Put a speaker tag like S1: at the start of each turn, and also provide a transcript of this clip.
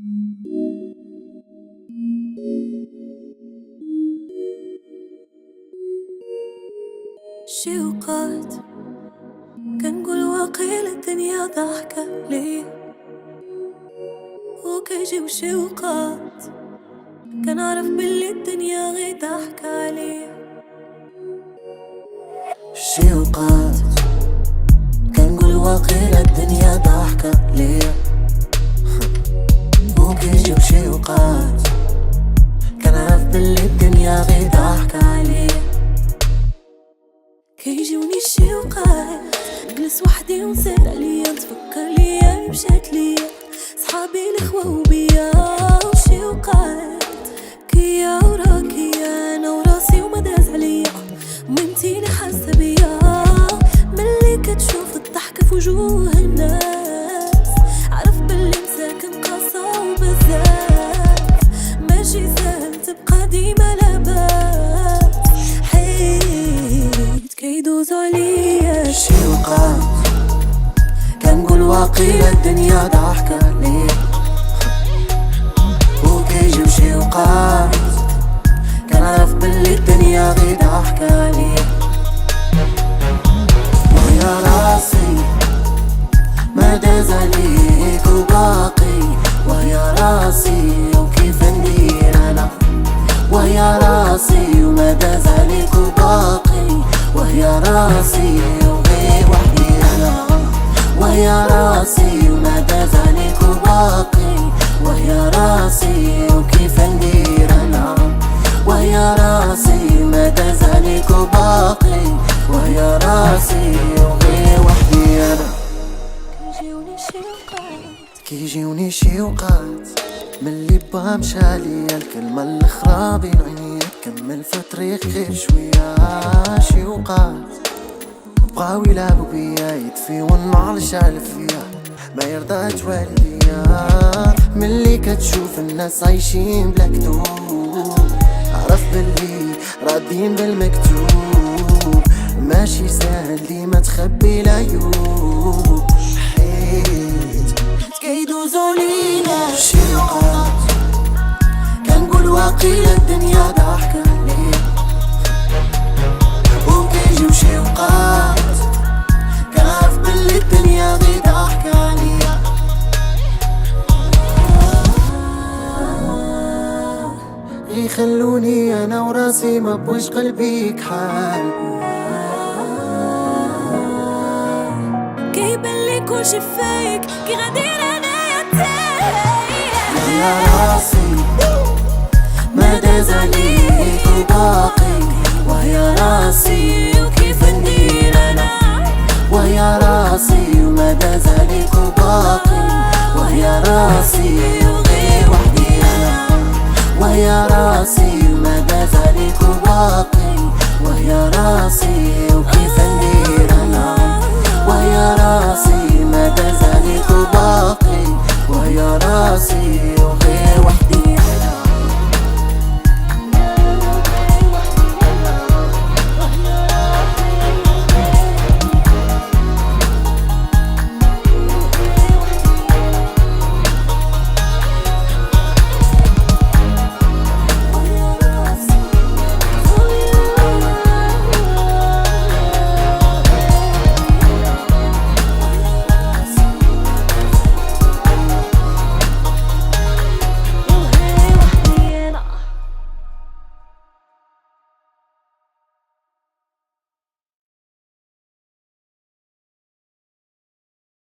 S1: شي أوقات كنقول واقيلا الدنيا ضحكة ليا، وكيجيو شي أوقات كنعرف بلي الدنيا غير ضحكة عليا.
S2: شي أوقات كنقول واقيلا الدنيا ضحكة ليا، وكيجيو شي أوقات كنعرف بلي الدنيا غير ضحكة عليا.
S1: كيجيوني شي أوقات نجلس وحدي ونسال عليا، نتفكر ليا مشات ليا صحابي الخوا وبيا. وشي أوقات كيا وراكيا انا وراسي وما داز عليا، وانتيني حاسه بيا. ملي كتشوف الضحكة في وجوه الناس عرف بلي مساكن قاسى وبزاف، ماشي سهل تبقى ديما لاباس، حيت كيدوزو عليا
S2: شي أوقات كنقول واقيلا الدنيا ضحكة ليا، وكيجيو شي أوقات كنعرف بلي الدنيا غير ضحكة عليا. ويا راسي ما داز عليك وباقي، ويا راسي وكيف ندير أنا، ويا راسي وما داز عليك وباقي، ويا راسي وغير وحدي أنا، ويا راسي وما داز عليك وباقي، ويا راسي وكيف ندير أنا، ويا راسي ما داز عليك وباقي، ويا راسي وغير وحدي أنا.
S1: كيجيوني شي أوقات
S2: كيجيوني شي أوقات ملي با مشالي الكلمة الأخرى بين عينيا، كمل في طريق غير شوية. شي أوقات بغاو يلعبوا بيا يطفيو النار شعل فيا، ما يرضاش والديا. ملي كتشوف الناس عايشين بلا كتوب عرف بلي راضين بالمكتوب، ماشي سهل ديما تخبي العيوب، حيت كيدوزو لينا شي أوقات كنقول واقيلا الدنيا ضحكة ليا، وكيجيو شي أوقات كنعرف بلي الدنيا غير ضحكة عليا. يخلوني أنا وراسي ما بوش قلبي كحال،
S1: كيبان لي كلشي فايك كي غادير انايا تايه.
S2: ويا راسي ما داز عليك وباقي، ويا راسي
S1: وكيف ندير انا،
S2: ويا راسي وما داز عليك وباقي، ويا راسي وغير وحدي أنا، ويا راسي وما داز عليك وباقي، ويا راسي وكيف ندير أنا، ويا راسي ما داز عليك وباقي، ويا راسي